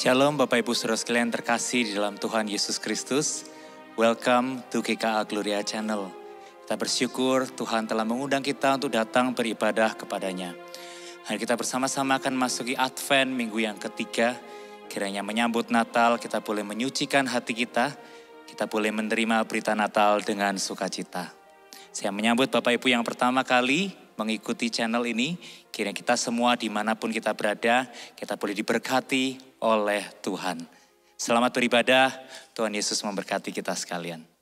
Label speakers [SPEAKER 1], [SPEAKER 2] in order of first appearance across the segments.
[SPEAKER 1] Shalom Bapak Ibu Saudara sekalian terkasih di dalam Tuhan Yesus Kristus. Welcome to GKA Gloria Channel. Kita bersyukur Tuhan telah mengundang kita untuk datang beribadah kepadanya. Hari kita bersama-sama akan masuki Advent minggu yang ketiga. Kiranya menyambut Natal kita boleh menyucikan hati kita. Kita boleh menerima berita Natal dengan sukacita. Saya menyambut Bapak Ibu yang pertama kali mengikuti channel ini. Kiranya kita semua dimanapun kita berada, kita boleh diberkati oleh Tuhan. Selamat beribadah, Tuhan Yesus memberkati kita sekalian.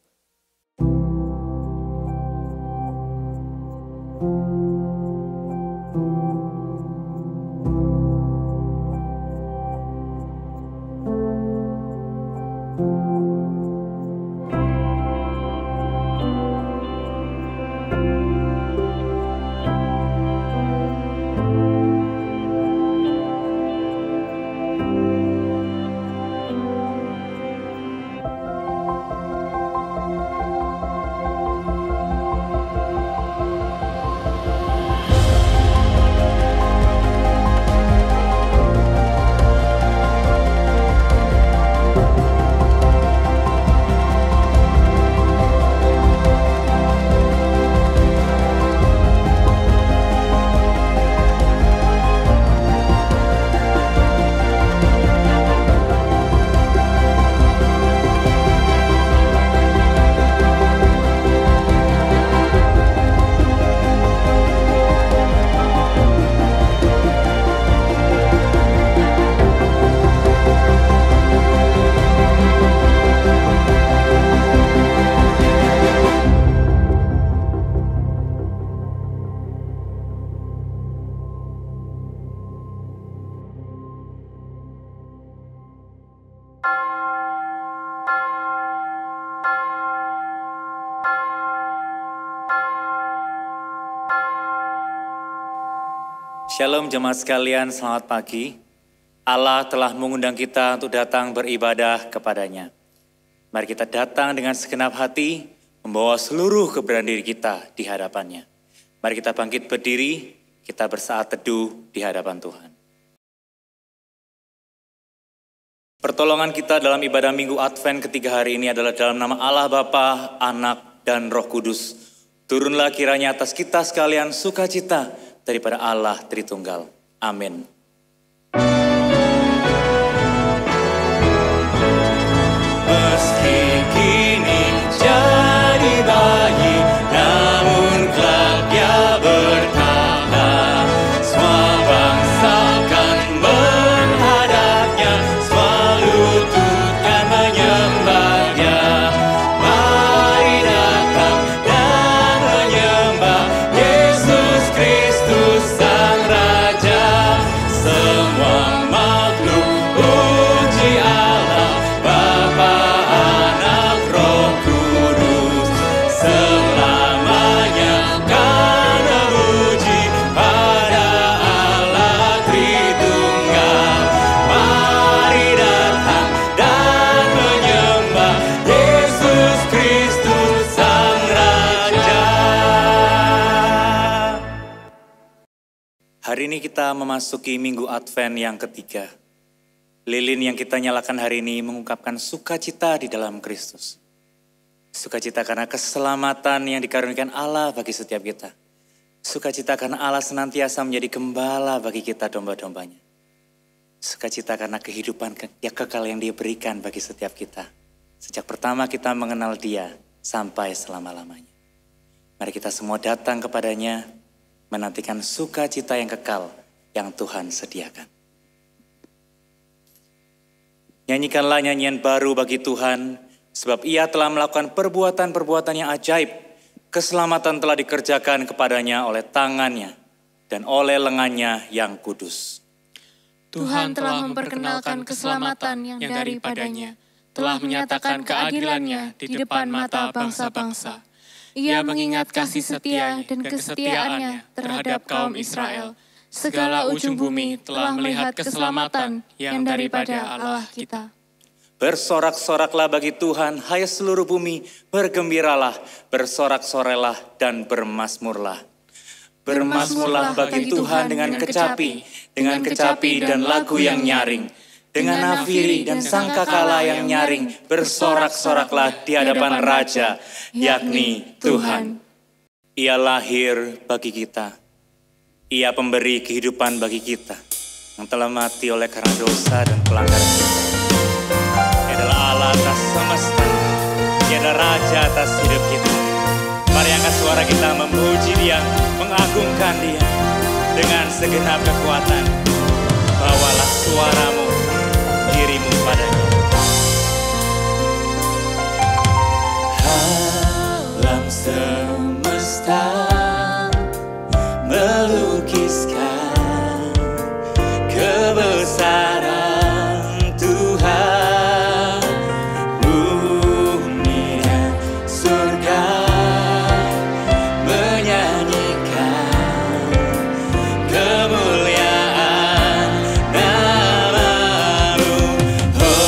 [SPEAKER 1] Shalom jemaat sekalian, selamat pagi. Allah telah mengundang kita untuk datang beribadah kepadanya. Mari kita datang dengan segenap hati, membawa seluruh keberadaan diri kita di hadapannya. Mari kita bangkit berdiri, kita bersaat teduh di hadapan Tuhan. Pertolongan kita dalam ibadah Minggu Advent ketiga hari ini adalah dalam nama Allah Bapa, Anak, dan Roh Kudus. Turunlah kiranya atas kita sekalian sukacita daripada Allah Tritunggal. Amin. Meski kini jadi bayi, namun kelak dia bertahta. Semua bangsa akan menghadapnya, semua lutut kan menyembahnya. Mari datang dan menyembah Yesus Kristus Sang Raja. Semua makhluk puji Allah, Bapa, Anak, Roh Kudus. Selamanya kan memuji pada Allah Tritunggal. Mari datang dan menyembah Yesus Kristus Sang Raja. Hari ini kita memasuki Minggu Advent yang ketiga. Lilin yang kita nyalakan hari ini mengungkapkan sukacita di dalam Kristus. Sukacita karena keselamatan yang dikaruniakan Allah bagi setiap kita. Sukacita karena Allah senantiasa menjadi gembala bagi kita domba-dombanya. Sukacita karena kehidupan yang kekal yang Dia berikan bagi setiap kita. Sejak pertama kita mengenal Dia sampai selama-lamanya. Mari kita semua datang kepadanya, menantikan sukacita yang kekal yang Tuhan sediakan. Nyanyikanlah nyanyian baru bagi Tuhan, sebab Ia telah melakukan perbuatan-perbuatan yang ajaib. Keselamatan telah dikerjakan kepadanya oleh tangannya dan oleh lengannya yang kudus.
[SPEAKER 2] Tuhan telah memperkenalkan keselamatan yang daripadanya, telah menyatakan keadilannya di depan mata bangsa-bangsa. Ia mengingat kasih setia dan kesetiaannya terhadap kaum Israel. Segala ujung bumi telah melihat keselamatan yang daripada Allah kita.
[SPEAKER 1] Bersorak-soraklah bagi Tuhan, hai seluruh bumi, bergembiralah, bersorak-sorailah dan bermasmurlah. Bermasmurlah bagi Tuhan dengan kecapi dan lagu yang nyaring. Dengan nafiri dan sangkakala yang nyaring, bersorak-soraklah di hadapan Raja, yakni Tuhan. Ia lahir bagi kita. Ia pemberi kehidupan bagi kita, yang telah mati oleh karena dosa dan pelanggaran kita. Ia adalah Allah atas semesta, Ia adalah Raja atas hidup kita. Mari angkat suara kita memuji Dia, mengagungkan Dia dengan segenap kekuatan. Bawalah suaramu, dirimu padanya. Alam semesta melukiskan kebesaran Tuhan. Bumi dan surga menyanyikan kemuliaan nama-Mu. Oh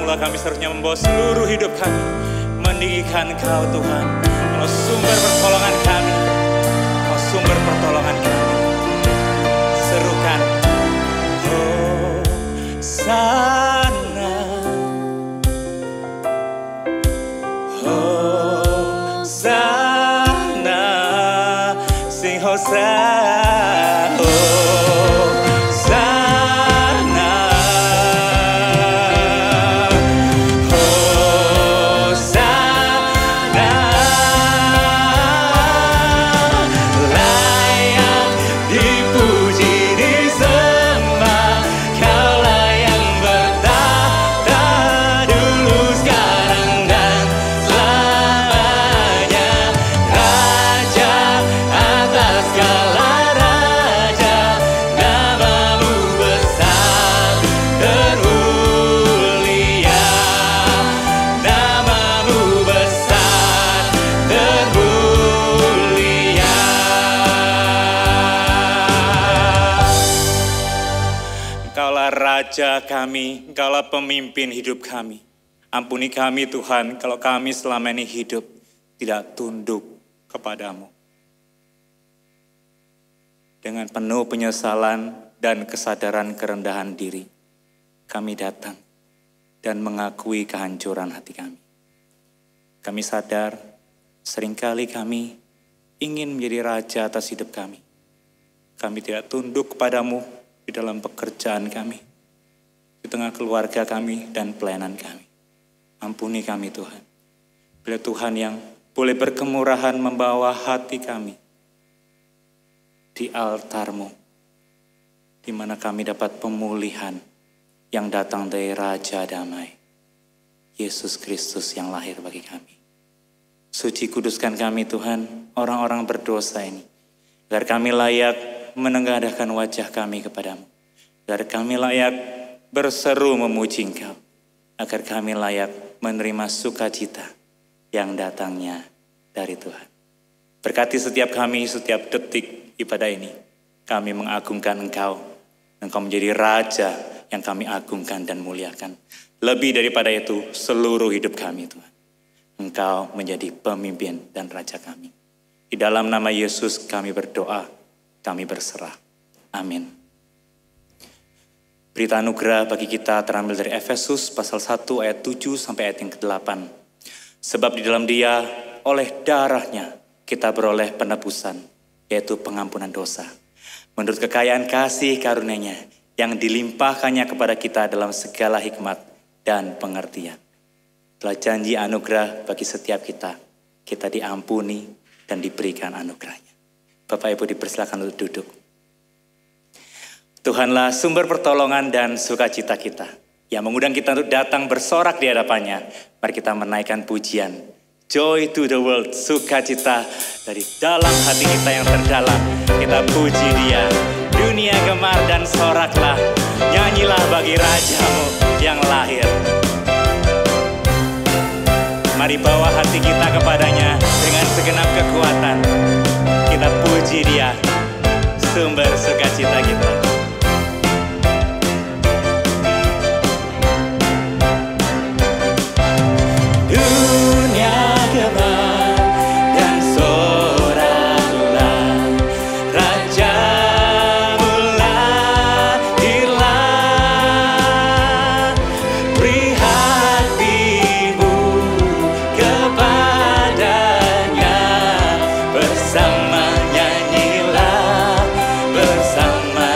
[SPEAKER 1] Allah, kami seharusnya membawa seluruh hidup kami meninggikan Engkau Tuhan. Engkau sumber pertolongan kami, Engkau sumber pertolongan kami. Serukan Hosana, Hosana, sing Hosana, Hosana, Hosana, layak dipuji disembah, Kaulah yang bertahta dulu, sekarang dan selamanya, Raja atas segala raja, namamu besar dan mulia, namamu besar dan mulia. Engkaulah Raja kami, Engkaulah pemimpin hidup kami. Ampuni kami Tuhan, kalau kami selama ini hidup tidak tunduk kepadamu. Dengan penuh penyesalan dan kesadaran kerendahan diri, kami datang dan mengakui kehancuran hati kami. Kami sadar seringkali kami ingin menjadi raja atas hidup kami. Kami tidak tunduk kepadamu di dalam pekerjaan kami, di tengah keluarga kami dan pelayanan kami. Ampuni kami Tuhan. Bila Tuhan yang boleh berkemurahan membawa hati kami di altar-Mu, di mana kami dapat pemulihan yang datang dari Raja Damai, Yesus Kristus yang lahir bagi kami. Suci kuduskan kami Tuhan, orang-orang berdosa ini, agar kami layak menengadahkan wajah kami kepadamu, agar kami layak berseru memuji Engkau, agar kami layak menerima sukacita yang datangnya dari Tuhan. Berkati setiap kami, setiap detik ibadah ini, kami mengagungkan Engkau. Engkau menjadi Raja yang kami agungkan dan muliakan. Lebih daripada itu, seluruh hidup kami Tuhan, Engkau menjadi pemimpin dan Raja kami. Di dalam nama Yesus kami berdoa, kami berserah. Amin. Berita anugerah bagi kita terambil dari Efesus pasal 1 ayat 7 sampai ayat yang ke-8. Sebab di dalam Dia, oleh darahnya, kita beroleh penebusan, yaitu pengampunan dosa. Menurut kekayaan kasih karunia-Nya yang dilimpahkannya kepada kita dalam segala hikmat dan pengertian. Telah janji anugerah bagi setiap kita diampuni dan diberikan anugerahnya. Bapak Ibu dipersilakan untuk duduk. Tuhanlah sumber pertolongan dan sukacita kita, yang mengundang kita untuk datang bersorak di hadapannya. Mari kita menaikkan pujian. Joy to the world, sukacita dari dalam hati kita yang terdalam. Kita puji Dia. Dunia gemar dan soraklah, nyanyilah bagi Rajamu yang lahir. Mari bawa hati kita kepadanya dengan segenap kekuatan. Kita puji Dia, sumber sukacita kita. Dunia gemar dan soraklah, Rajamu lahirlah. Beri hatimu kepadanya, bersama nyanyilah, bersama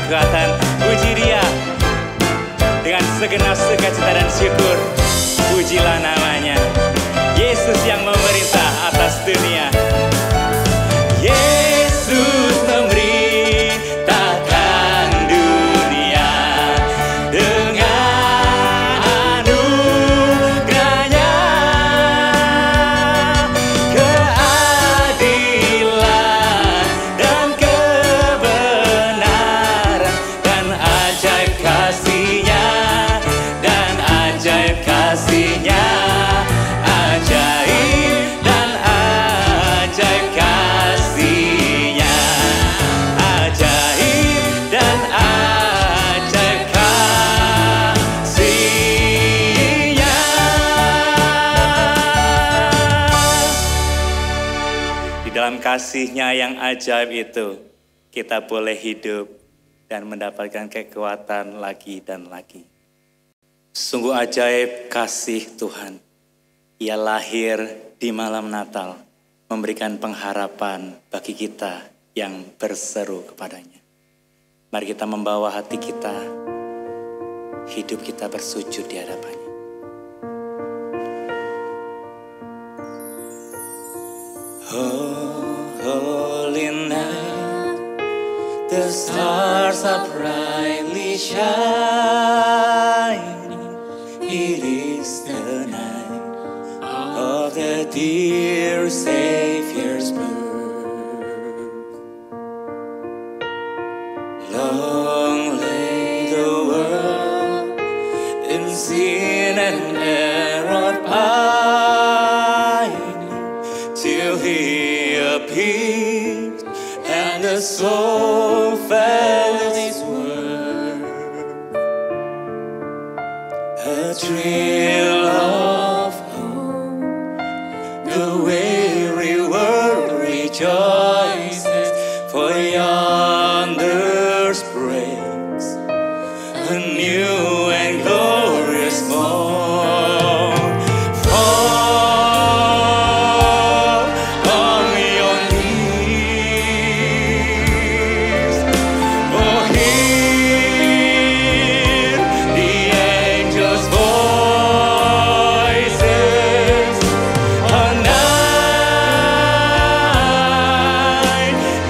[SPEAKER 1] kekuatan. Puji Dia dengan segenap sukacita dan syukur. Pujilah namanya, Yesus yang memerintah atas dunia. Yesus memerintahkan dunia dengan anugerahnya, keadilan dan kebenaran, dan ajaib kasih-Nya, dan ajaib kasih-Nya, ajaib dan ajaib kasih-Nya, ajaib dan ajaib kasih-Nya. Di dalam kasih-Nya yang ajaib itu, kita boleh hidup dan mendapatkan kekuatan lagi dan lagi. Sungguh ajaib kasih Tuhan. Ia lahir di malam Natal, memberikan pengharapan bagi kita yang berseru kepadanya. Mari kita membawa hati kita, hidup kita bersujud di hadapannya. Oh, holy night, the stars are brightly shining. It is the night of the dear Savior's birth. Long lay the world in sin and error pining, till He appeared and the soul felt His word. A thrill of hope, the weary world rejoices, for yonder breaks a new and glorious morn. Fall on your knees, oh, hear the angels' voices. A night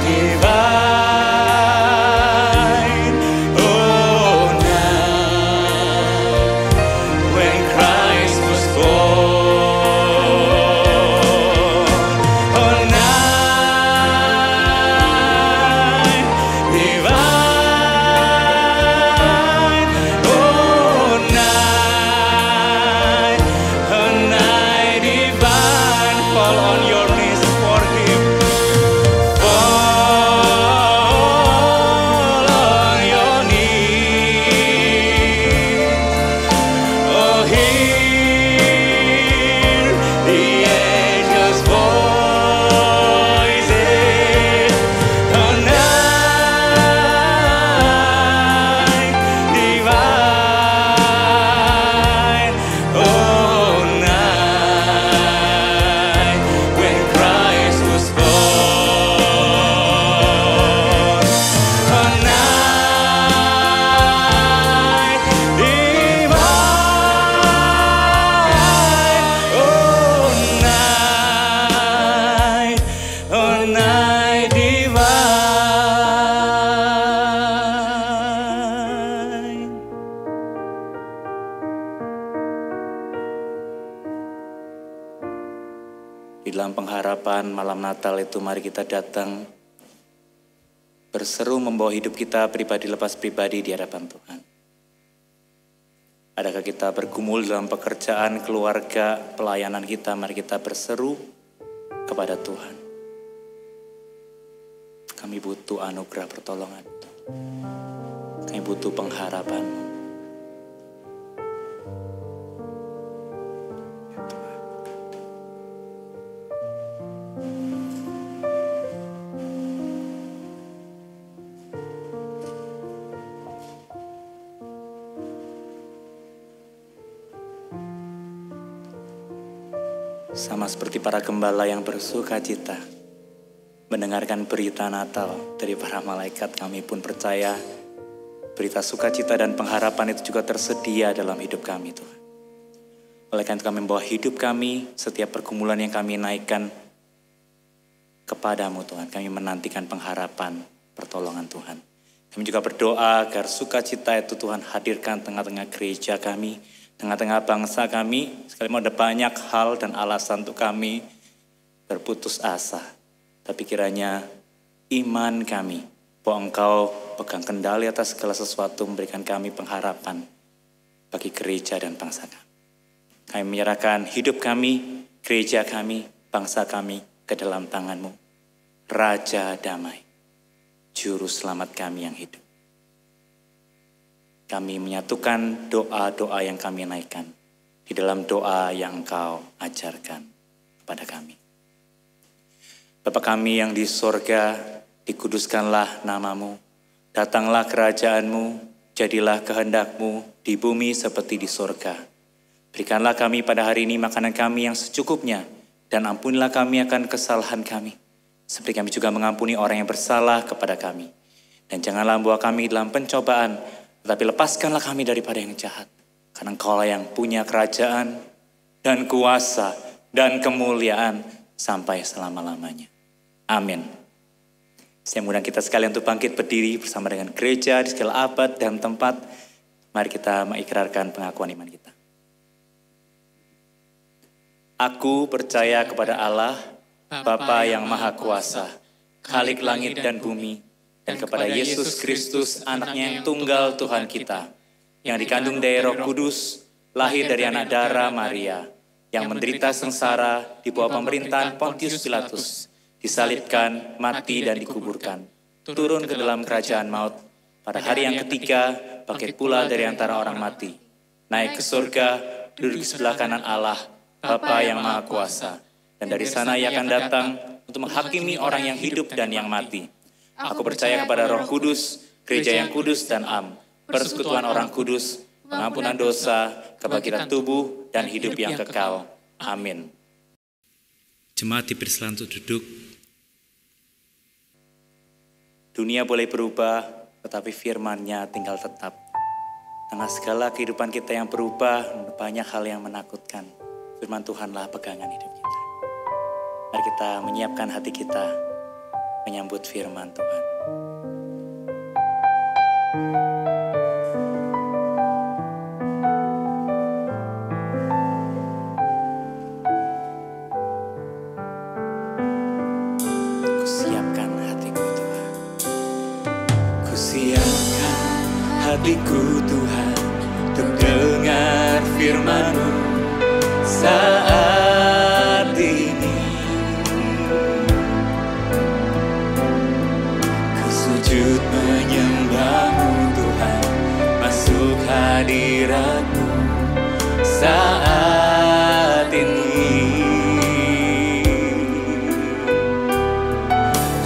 [SPEAKER 1] divine, oh, night when Christ was born. A night divine, oh, night, a night divine. Fall on your knees for Him. Fall on your knees. Oh, hear the angels' voices. A night divine, oh, night when Christ was born. A night divine, oh, night divine. Di dalam pengharapan malam Natal itu, mari kita datang berseru membawa hidup kita pribadi lepas pribadi di hadapan Tuhan. Adakah kita bergumul dalam pekerjaan, keluarga, pelayanan kita? Mari kita berseru kepada Tuhan. Kami butuh anugerah pertolongan. Kami butuh pengharapan. Sama seperti para gembala yang bersuka cita mendengarkan berita Natal dari para malaikat, kami pun percaya berita sukacita dan pengharapan itu juga tersedia dalam hidup kami Tuhan. Oleh karena itu kami membawa hidup kami, setiap pergumulan yang kami naikkan kepadamu Tuhan. Kami menantikan pengharapan, pertolongan Tuhan. Kami juga berdoa agar sukacita itu Tuhan hadirkan tengah-tengah gereja kami, tengah-tengah bangsa kami. Sekali ada banyak hal dan alasan untuk kami berputus asa. Tapi kiranya iman kami, bahwa Engkau pegang kendali atas segala sesuatu, memberikan kami pengharapan bagi gereja dan bangsa kami. Kami menyerahkan hidup kami, gereja kami, bangsa kami ke dalam tangan-Mu. Raja damai, Juru Selamat kami yang hidup. Kami menyatukan doa-doa yang kami naikkan di dalam doa yang Engkau ajarkan kepada kami. Bapa kami yang di sorga, dikuduskanlah nama-Mu, datanglah kerajaan-Mu, jadilah kehendak-Mu di bumi seperti di sorga. Berikanlah kami pada hari ini makanan kami yang secukupnya, dan ampunilah kami akan kesalahan kami, seperti kami juga mengampuni orang yang bersalah kepada kami. Dan janganlah membawa kami dalam pencobaan, tetapi lepaskanlah kami daripada yang jahat. Karena Engkaulah yang punya kerajaan dan kuasa dan kemuliaan sampai selama-lamanya. Amin. Saya mengundang kita sekalian untuk bangkit berdiri bersama dengan gereja di segala abad dan tempat. Mari kita mengikrarkan pengakuan iman kita. Aku percaya kepada Allah, Bapa yang Maha Kuasa, Khalik langit dan bumi, dan kepada Yesus Kristus, anaknya yang tunggal Tuhan kita, yang dikandung dari Roh Kudus, lahir dari anak darah Maria, yang menderita sengsara di bawah pemerintahan Pontius Pilatus, disalibkan, mati dan dikuburkan, turun ke dalam kerajaan maut, pada hari yang ketiga bangkit pula dari antara orang mati, naik ke surga, duduk di sebelah kanan Allah, Bapa yang Maha Kuasa, dan dari sana Ia akan datang untuk menghakimi orang yang hidup dan yang mati. Aku percaya kepada Roh Kudus, gereja yang kudus dan am, persekutuan orang kudus, pengampunan dosa, kebangkitan tubuh, dan hidup yang kekal. Amin. Jemaat dipersilakan untuk duduk. Dunia boleh berubah, tetapi firman-Nya tinggal tetap. Tengah segala kehidupan kita yang berubah, banyak hal yang menakutkan. Firman Tuhanlah pegangan hidup kita. Mari kita menyiapkan hati kita menyambut firman Tuhan. Kusiapkan hatiku Tuhan. Kusiapkan hatiku Tuhan untuk dengar firman-Mu saat ini. Ku sujud menyembah-Mu Tuhan, masuk hadirat-Mu saat ini.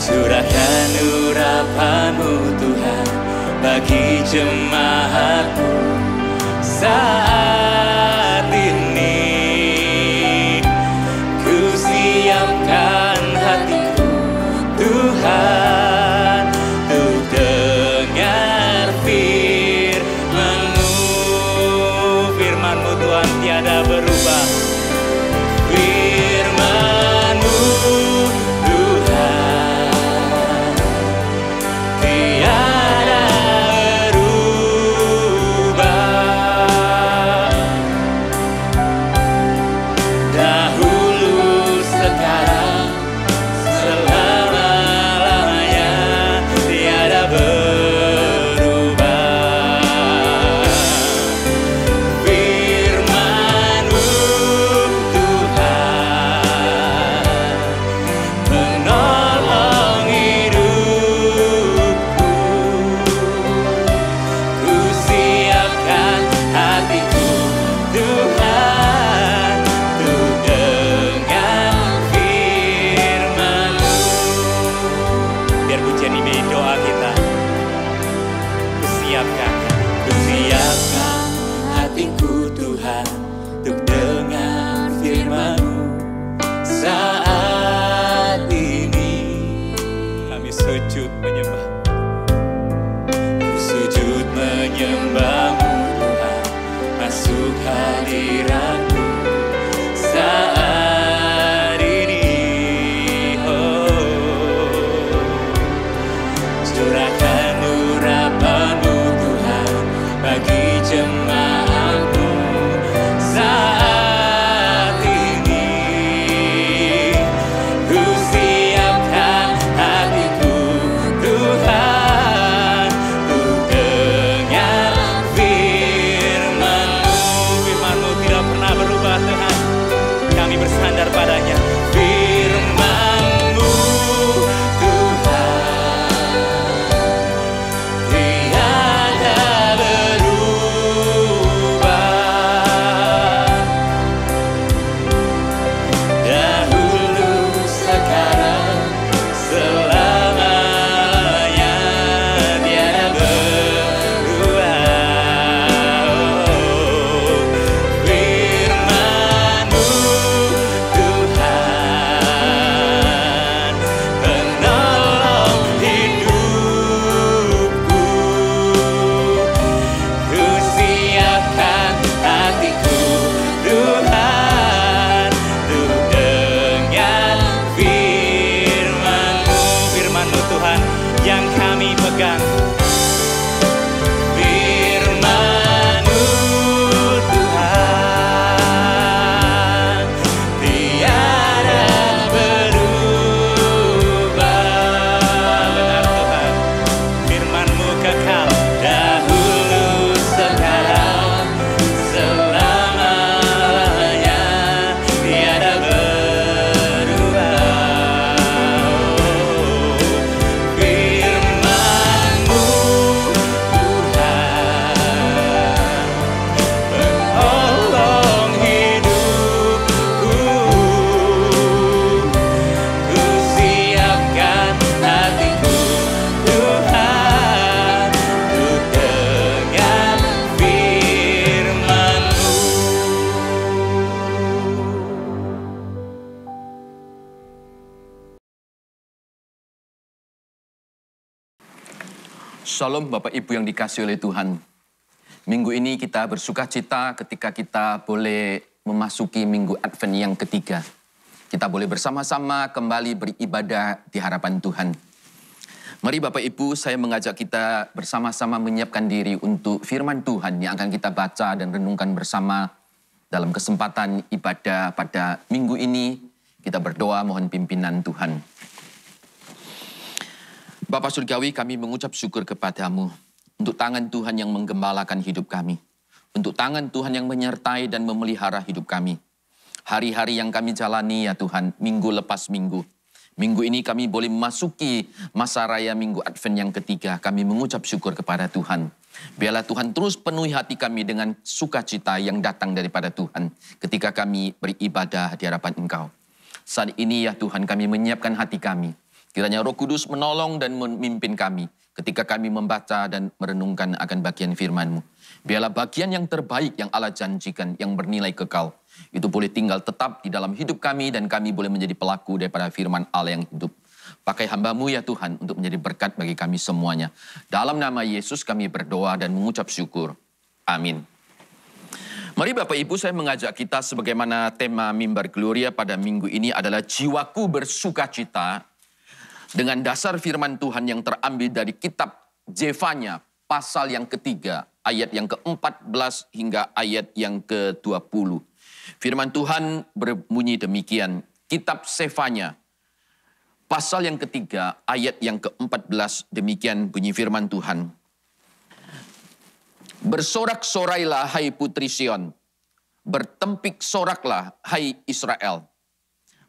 [SPEAKER 1] Curahkan urapan-Mu Tuhan bagi jemaat-Mu saat ini. Ku siapkan hatiku Tuhan untuk dengar firman-Mu. Firman-Mu Tuhan tiada berubah. Firman-Mu Tuhan tiada berubah. untuk hadirat-Mu saat ini. Curahkan urapan-Mu Tuhan bagi jemaat-Mu saat ini. Ku siapkan hatiku Tuhan untuk dengar firman-Mu. Firman-Mu tidak pernah berubah Tuhan, kami bersandar padanya. Firman-Mu yang kami pegang. Firman-Mu Tuhan tiada berubah. Benar Tuhan, firman-Mu kekal dahulu, sekarang, selamanya, tiada berubah.
[SPEAKER 3] Shalom Bapak Ibu yang dikasihi oleh Tuhan. Minggu ini kita bersuka cita ketika kita boleh memasuki minggu Advent yang ketiga. Kita boleh bersama-sama kembali beribadah di hadapan Tuhan. Mari Bapak Ibu, saya mengajak kita bersama-sama menyiapkan diri untuk firman Tuhan yang akan kita baca dan renungkan bersama dalam kesempatan ibadah pada minggu ini. Kita berdoa mohon pimpinan Tuhan. Bapa Surgawi, kami mengucap syukur kepadamu untuk tangan Tuhan yang menggembalakan hidup kami. Untuk tangan Tuhan yang menyertai dan memelihara hidup kami. Hari-hari yang kami jalani ya Tuhan, minggu lepas minggu. Minggu ini kami boleh memasuki masa raya minggu Advent yang ketiga. Kami mengucap syukur kepada Tuhan. Biarlah Tuhan terus penuhi hati kami dengan sukacita yang datang daripada Tuhan ketika kami beribadah di hadapan Engkau. Saat ini ya Tuhan, kami menyiapkan hati kami. Kiranya Roh Kudus menolong dan memimpin kami ketika kami membaca dan merenungkan akan bagian firman-Mu. Biarlah bagian yang terbaik yang Allah janjikan, yang bernilai kekal, itu boleh tinggal tetap di dalam hidup kami dan kami boleh menjadi pelaku daripada firman Allah yang hidup. Pakai hamba-Mu ya Tuhan untuk menjadi berkat bagi kami semuanya. Dalam nama Yesus kami berdoa dan mengucap syukur. Amin. Mari Bapak Ibu, saya mengajak kita sebagaimana tema Mimbar Gloria pada minggu ini adalah jiwaku bersukacita. Dengan dasar firman Tuhan yang terambil dari kitab Zefanya pasal yang ketiga, ayat yang ke-14 hingga ayat yang ke-20. Firman Tuhan berbunyi demikian, kitab Zefanya pasal yang ketiga, ayat yang ke-14, demikian bunyi firman Tuhan. Bersorak-sorailah hai putri Sion, bertempik soraklah hai Israel.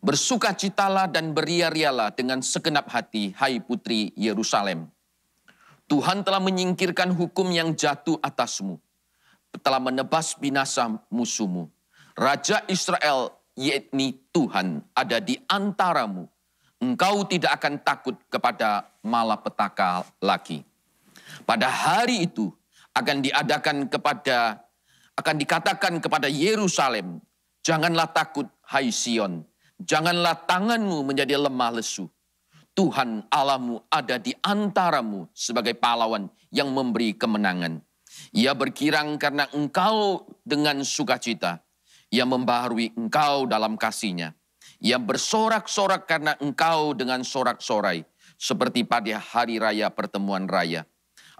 [SPEAKER 3] Bersukacitalah dan beria-rialah dengan segenap hati, hai putri Yerusalem. Tuhan telah menyingkirkan hukum yang jatuh atasmu, telah menebas binasa musuhmu. Raja Israel, yakni Tuhan, ada di antaramu. Engkau tidak akan takut kepada malapetaka lagi. Pada hari itu akan dikatakan kepada Yerusalem, janganlah takut, hai Sion. Janganlah tanganmu menjadi lemah lesu. Tuhan Allahmu ada di antaramu sebagai pahlawan yang memberi kemenangan. Ia berkirang karena engkau dengan sukacita. Ia membaharui engkau dalam kasih-Nya. Ia bersorak-sorak karena engkau dengan sorak-sorai, seperti pada hari raya pertemuan raya.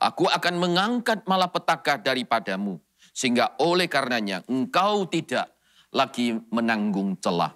[SPEAKER 3] Aku akan mengangkat malapetaka daripadamu, sehingga oleh karenanya engkau tidak lagi menanggung celah.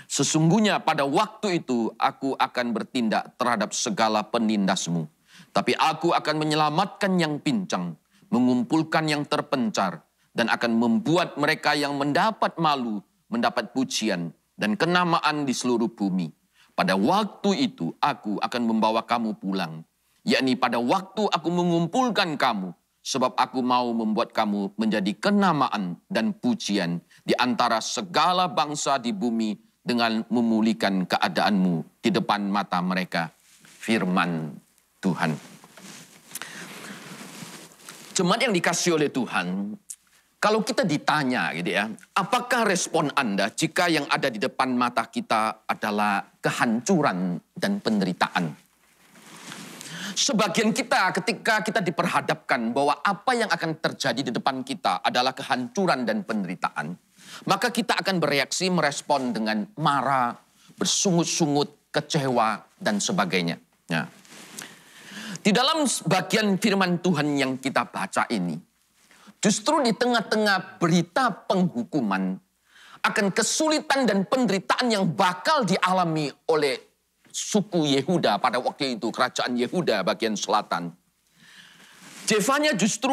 [SPEAKER 3] Sesungguhnya pada waktu itu aku akan bertindak terhadap segala penindasmu. Tapi aku akan menyelamatkan yang pincang, mengumpulkan yang terpencar, dan akan membuat mereka yang mendapat malu, mendapat pujian, dan kenamaan di seluruh bumi. Pada waktu itu aku akan membawa kamu pulang, yakni pada waktu aku mengumpulkan kamu, sebab aku mau membuat kamu menjadi kenamaan dan pujian di antara segala bangsa di bumi dengan memulihkan keadaanmu di depan mata mereka. Firman Tuhan. Jemaat yang dikasihi oleh Tuhan, kalau kita ditanya gitu ya, apakah respon Anda jika yang ada di depan mata kita adalah kehancuran dan penderitaan? Sebagian kita ketika kita diperhadapkan bahwa apa yang akan terjadi di depan kita adalah kehancuran dan penderitaan, maka kita akan bereaksi merespon dengan marah, bersungut-sungut, kecewa, dan sebagainya. Ya. Di dalam bagian firman Tuhan yang kita baca ini, justru di tengah-tengah berita penghukuman akan kesulitan dan penderitaan yang bakal dialami oleh suku Yehuda pada waktu itu, kerajaan Yehuda bagian selatan. Zefanya justru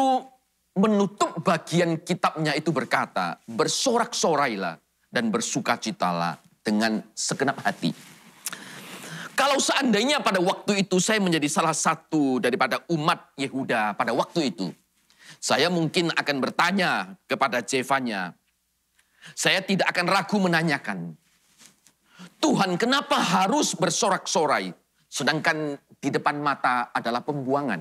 [SPEAKER 3] menutup bagian kitabnya itu berkata, bersorak-sorailah dan bersukacitalah dengan segenap hati. Kalau seandainya pada waktu itu saya menjadi salah satu daripada umat Yehuda pada waktu itu, saya mungkin akan bertanya kepada Zefanya. Saya tidak akan ragu menanyakan, Tuhan, kenapa harus bersorak-sorai sedangkan di depan mata adalah pembuangan?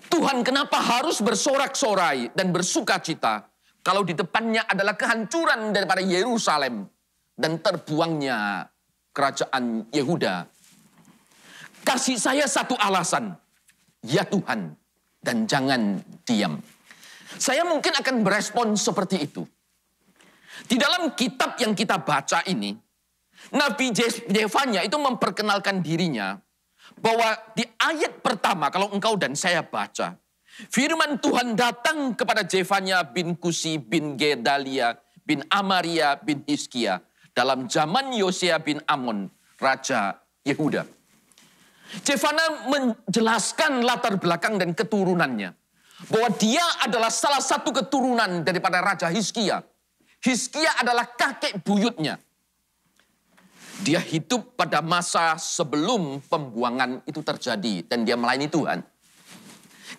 [SPEAKER 3] Tuhan, kenapa harus bersorak-sorai dan bersukacita kalau di depannya adalah kehancuran daripada Yerusalem dan terbuangnya kerajaan Yehuda? Kasih saya satu alasan, ya Tuhan, dan jangan diam. Saya mungkin akan berespon seperti itu. Di dalam kitab yang kita baca ini, Nabi Zefanya itu memperkenalkan dirinya bahwa di ayat pertama, kalau engkau dan saya baca, firman Tuhan datang kepada Zefanya bin Kusi bin Gedalia bin Amaria bin Hizkia dalam zaman Yosea bin Amon, Raja Yehuda. Zefanya menjelaskan latar belakang dan keturunannya, bahwa dia adalah salah satu keturunan daripada Raja Hizkia. Hizkia adalah kakek buyutnya. Dia hidup pada masa sebelum pembuangan itu terjadi dan dia melayani Tuhan.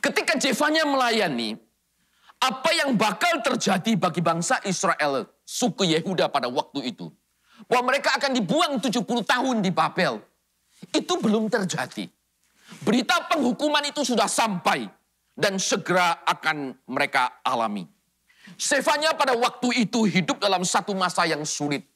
[SPEAKER 3] Ketika Zefanya melayani, apa yang bakal terjadi bagi bangsa Israel, suku Yehuda pada waktu itu, bahwa mereka akan dibuang 70 tahun di Babel, itu belum terjadi. Berita penghukuman itu sudah sampai dan segera akan mereka alami. Zefanya pada waktu itu hidup dalam satu masa yang sulit.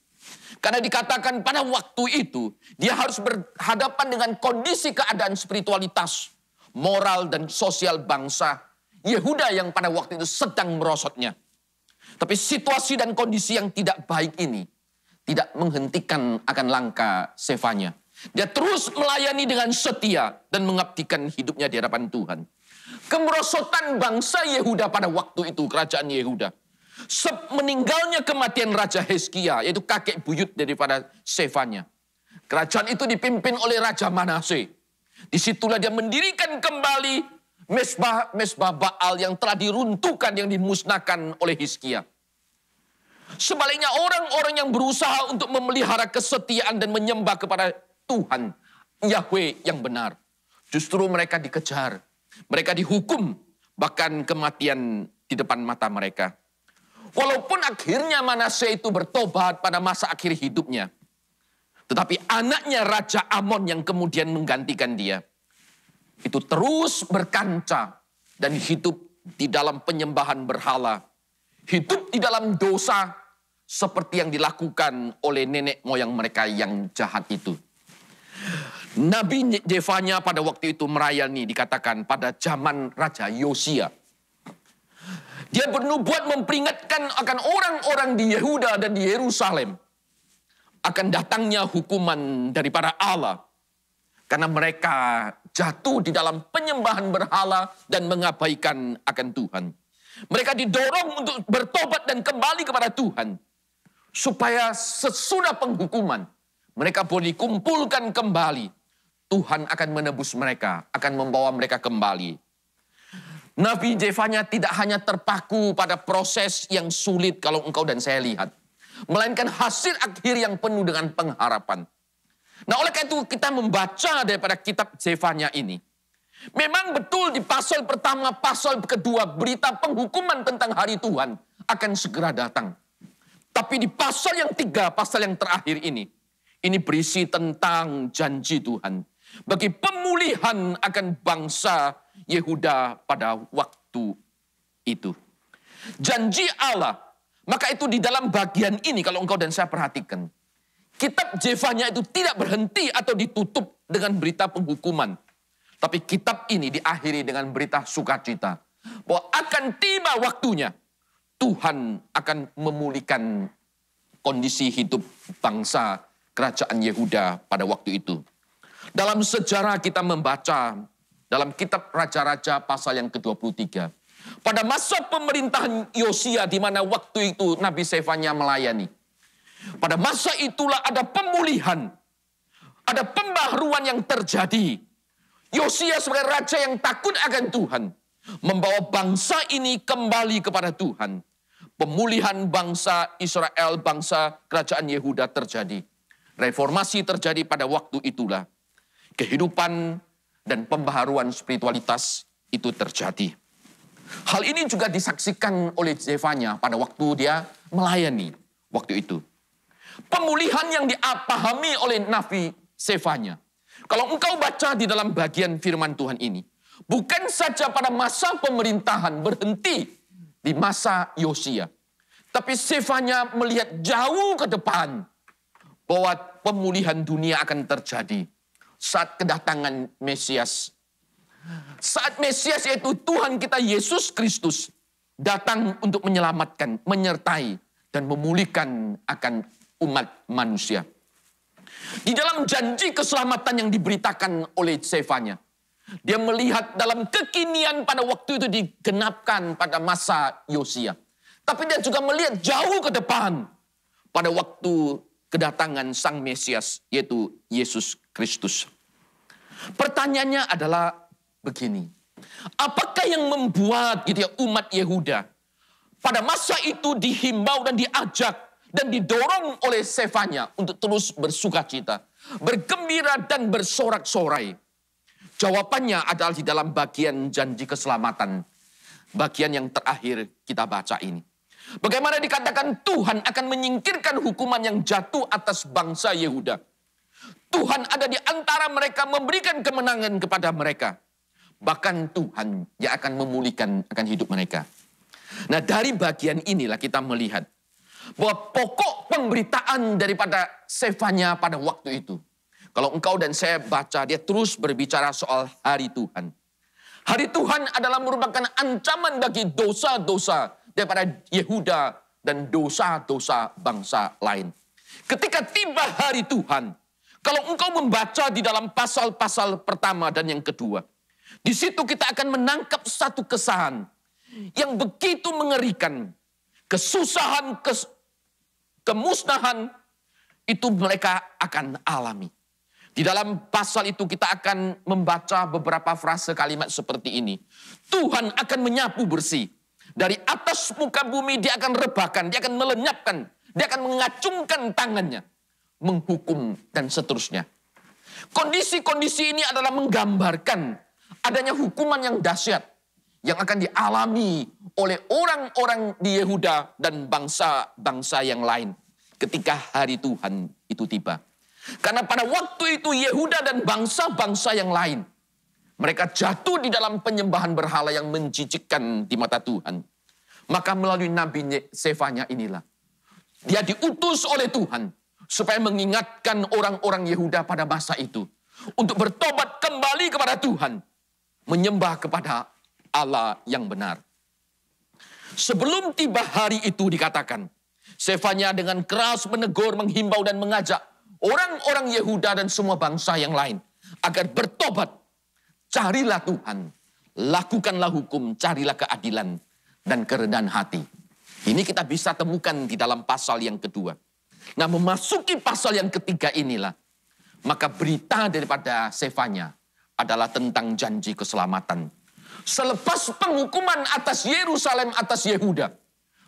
[SPEAKER 3] Karena dikatakan pada waktu itu dia harus berhadapan dengan kondisi keadaan spiritualitas, moral dan sosial bangsa Yehuda yang pada waktu itu sedang merosotnya. Tapi situasi dan kondisi yang tidak baik ini tidak menghentikan akan langkah Zefanya. Dia terus melayani dengan setia dan mengabdikan hidupnya di hadapan Tuhan. Kemerosotan bangsa Yehuda pada waktu itu, kerajaan Yehuda, meninggalnya kematian Raja Hizkia, yaitu kakek buyut daripada Zefanya. Kerajaan itu dipimpin oleh Raja Manase. Disitulah dia mendirikan kembali mesbah Baal yang telah diruntuhkan, yang dimusnahkan oleh Hizkia. Sebaliknya orang-orang yang berusaha untuk memelihara kesetiaan dan menyembah kepada Tuhan, Yahweh yang benar, justru mereka dikejar, mereka dihukum, bahkan kematian di depan mata mereka. Walaupun akhirnya Manase itu bertobat pada masa akhir hidupnya, tetapi anaknya Raja Amon yang kemudian menggantikan dia, itu terus berkancah dan hidup di dalam penyembahan berhala, hidup di dalam dosa seperti yang dilakukan oleh nenek moyang mereka yang jahat itu. Nabi Zefanya pada waktu itu merayani, dikatakan pada zaman Raja Yosia. Dia bernubuat memperingatkan akan orang-orang di Yehuda dan di Yerusalem akan datangnya hukuman daripada Allah. Karena mereka jatuh di dalam penyembahan berhala dan mengabaikan akan Tuhan. Mereka didorong untuk bertobat dan kembali kepada Tuhan. Supaya sesudah penghukuman, mereka boleh dikumpulkan kembali. Tuhan akan menebus mereka, akan membawa mereka kembali. Nabi Zefanya tidak hanya terpaku pada proses yang sulit kalau engkau dan saya lihat. Melainkan hasil akhir yang penuh dengan pengharapan. Nah, oleh karena itu kita membaca daripada kitab Zefanya ini. Memang betul di pasal pertama, pasal kedua, berita penghukuman tentang hari Tuhan akan segera datang. Tapi di pasal yang 3, pasal yang terakhir ini berisi tentang janji Tuhan. Bagi pemulihan akan bangsa Yehuda pada waktu itu. Janji Allah. Maka itu di dalam bagian ini kalau engkau dan saya perhatikan. Kitab Zefanya itu tidak berhenti atau ditutup dengan berita penghukuman. Tapi kitab ini diakhiri dengan berita sukacita. Bahwa akan tiba waktunya. Tuhan akan memulihkan kondisi hidup bangsa kerajaan Yehuda pada waktu itu. Dalam sejarah kita membaca dalam kitab Raja-Raja pasal yang ke-23. Pada masa pemerintahan Yosia di mana waktu itu Nabi Zefanya melayani. Pada masa itulah ada pemulihan. Ada pembaharuan yang terjadi. Yosia sebagai raja yang takut akan Tuhan. Membawa bangsa ini kembali kepada Tuhan. Pemulihan bangsa Israel, bangsa kerajaan Yehuda terjadi. Reformasi terjadi pada waktu itulah. Kehidupan dan pembaharuan spiritualitas itu terjadi. Hal ini juga disaksikan oleh Zefanya pada waktu dia melayani waktu itu. Pemulihan yang dipahami oleh Nabi Zefanya. Kalau engkau baca di dalam bagian firman Tuhan ini, bukan saja pada masa pemerintahan berhenti di masa Yosia. Tapi Zefanya melihat jauh ke depan bahwa pemulihan dunia akan terjadi saat kedatangan Mesias. Saat Mesias yaitu Tuhan kita Yesus Kristus datang untuk menyelamatkan, menyertai, dan memulihkan akan umat manusia. Di dalam janji keselamatan yang diberitakan oleh Zefanya, dia melihat dalam kekinian pada waktu itu digenapkan pada masa Yosia. Tapi dia juga melihat jauh ke depan pada waktu kedatangan Sang Mesias yaitu Yesus Kristus. Pertanyaannya adalah begini. Apakah yang membuat gitu ya, umat Yehuda pada masa itu dihimbau dan diajak dan didorong oleh Zefanya untuk terus bersukacita, bergembira dan bersorak-sorai? Jawabannya adalah di dalam bagian janji keselamatan. Bagian yang terakhir kita baca ini. Bagaimana dikatakan Tuhan akan menyingkirkan hukuman yang jatuh atas bangsa Yehuda. Tuhan ada di antara mereka memberikan kemenangan kepada mereka. Bahkan Tuhan yang akan memulihkan akan hidup mereka. Nah, dari bagian inilah kita melihat bahwa pokok pemberitaan daripada Zefanya pada waktu itu. Kalau engkau dan saya baca, dia terus berbicara soal hari Tuhan. Hari Tuhan adalah merupakan ancaman bagi dosa-dosa daripada Yehuda dan dosa-dosa bangsa lain. Ketika tiba hari Tuhan, kalau engkau membaca di dalam pasal-pasal pertama dan yang kedua, di situ kita akan menangkap satu kesan yang begitu mengerikan. Kesusahan, kemusnahan itu mereka akan alami. Di dalam pasal itu kita akan membaca beberapa frase kalimat seperti ini. Tuhan akan menyapu bersih. Dari atas muka bumi dia akan rebahkan, dia akan melenyapkan, dia akan mengacungkan tangannya. Menghukum dan seterusnya. Kondisi-kondisi ini adalah menggambarkan adanya hukuman yang dahsyat yang akan dialami oleh orang-orang di Yehuda dan bangsa-bangsa yang lain ketika hari Tuhan itu tiba. Karena pada waktu itu Yehuda dan bangsa-bangsa yang lain, mereka jatuh di dalam penyembahan berhala yang menjijikkan di mata Tuhan. Maka melalui Nabi Zefanya inilah, dia diutus oleh Tuhan supaya mengingatkan orang-orang Yehuda pada masa itu untuk bertobat kembali kepada Tuhan, menyembah kepada Allah yang benar. Sebelum tiba hari itu dikatakan, Sefanya dengan keras menegur, menghimbau dan mengajak orang-orang Yehuda dan semua bangsa yang lain agar bertobat. Carilah Tuhan, lakukanlah hukum, carilah keadilan dan kerendahan hati. Ini kita bisa temukan di dalam pasal yang kedua. Nah, memasuki pasal yang ketiga inilah, maka berita daripada Sefanya adalah tentang janji keselamatan. Selepas penghukuman atas Yerusalem, atas Yehuda,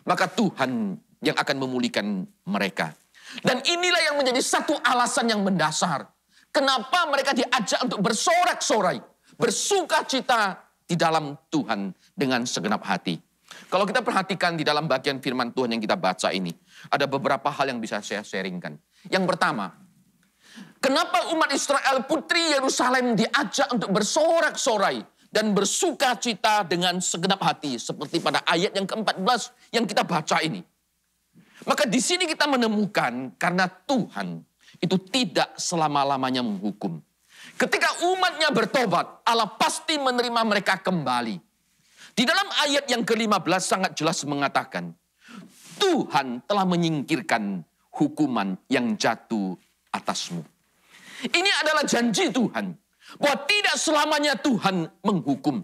[SPEAKER 3] maka Tuhan yang akan memulihkan mereka. Dan inilah yang menjadi satu alasan yang mendasar. Kenapa mereka diajak untuk bersorak-sorai, bersuka cita di dalam Tuhan dengan segenap hati. Kalau kita perhatikan di dalam bagian firman Tuhan yang kita baca ini, ada beberapa hal yang bisa saya sharingkan. Yang pertama, kenapa umat Israel, putri Yerusalem diajak untuk bersorak-sorai dan bersuka cita dengan segenap hati seperti pada ayat yang ke-14 yang kita baca ini. Maka di sini kita menemukan karena Tuhan itu tidak selama-lamanya menghukum. Ketika umatnya bertobat, Allah pasti menerima mereka kembali. Di dalam ayat yang ke-15 sangat jelas mengatakan, Tuhan telah menyingkirkan hukuman yang jatuh atasmu. Ini adalah janji Tuhan, bahwa tidak selamanya Tuhan menghukum.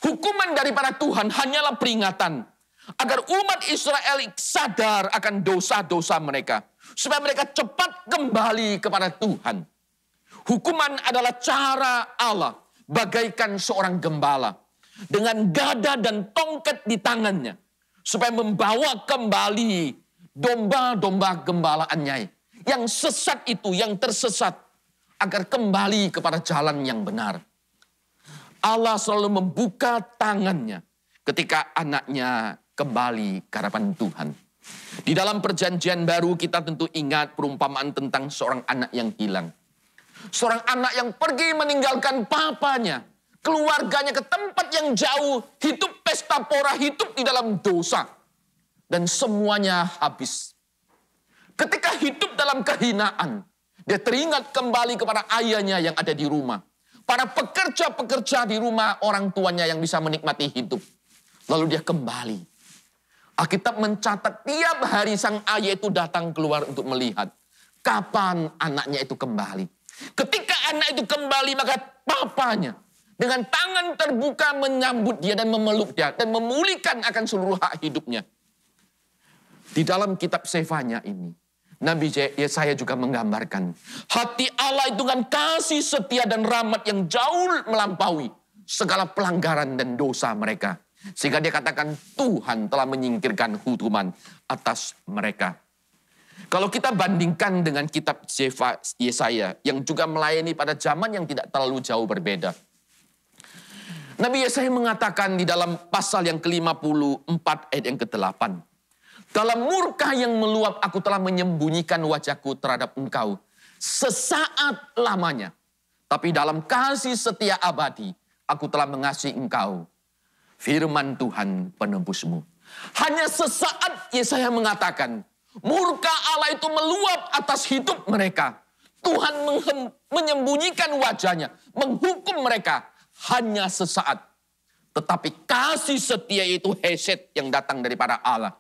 [SPEAKER 3] Hukuman daripada Tuhan hanyalah peringatan, agar umat Israel sadar akan dosa-dosa mereka, supaya mereka cepat kembali kepada Tuhan. Hukuman adalah cara Allah bagaikan seorang gembala dengan gada dan tongkat di tangannya, supaya membawa kembali domba-domba gembalaannya yang sesat itu, yang tersesat, agar kembali kepada jalan yang benar. Allah selalu membuka tangannya ketika anaknya kembali ke hadapan Tuhan. Di dalam perjanjian baru kita tentu ingat perumpamaan tentang seorang anak yang hilang. Seorang anak yang pergi meninggalkan papanya, keluarganya ke tempat yang jauh, hidup pesta pora, hidup di dalam dosa. Dan semuanya habis. Ketika hidup dalam kehinaan, dia teringat kembali kepada ayahnya yang ada di rumah. Para pekerja-pekerja di rumah orang tuanya yang bisa menikmati hidup. Lalu dia kembali. Alkitab mencatat tiap hari sang ayah itu datang keluar untuk melihat kapan anaknya itu kembali. Ketika anak itu kembali, maka papanya dengan tangan terbuka menyambut dia dan memeluk dia dan memulihkan akan seluruh hak hidupnya. Di dalam kitab Sefanya ini, Nabi Yesaya juga menggambarkan hati Allah itu dengan kasih setia dan rahmat yang jauh melampaui segala pelanggaran dan dosa mereka. Sehingga dia katakan Tuhan telah menyingkirkan hukuman atas mereka. Kalau kita bandingkan dengan kitab Yesaya yang juga melayani pada zaman yang tidak terlalu jauh berbeda. Nabi Yesaya mengatakan di dalam pasal yang ke-54 ayat yang ke-8. Dalam murka yang meluap aku telah menyembunyikan wajahku terhadap engkau sesaat lamanya. Tapi dalam kasih setia abadi aku telah mengasihi engkau. Firman Tuhan penebusmu. Hanya sesaat Yesaya mengatakan, murka Allah itu meluap atas hidup mereka. Tuhan menyembunyikan wajahnya, menghukum mereka hanya sesaat. Tetapi kasih setia itu hesed yang datang daripada Allah.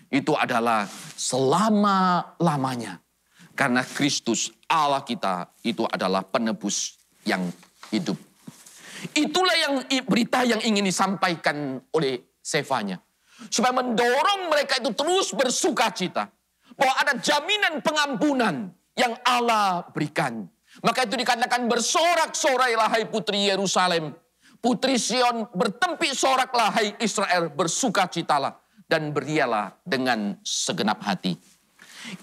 [SPEAKER 3] Itu adalah selama-lamanya. Karena Kristus Allah kita itu adalah penebus yang hidup. Itulah yang berita yang ingin disampaikan oleh Sefanya. Supaya mendorong mereka itu terus bersuka cita. Bahwa ada jaminan pengampunan yang Allah berikan. Maka itu dikatakan bersorak-sorailah hai putri Yerusalem. Putri Sion bertempik soraklah hai Israel, bersuka citalah. Dan berialah dengan segenap hati.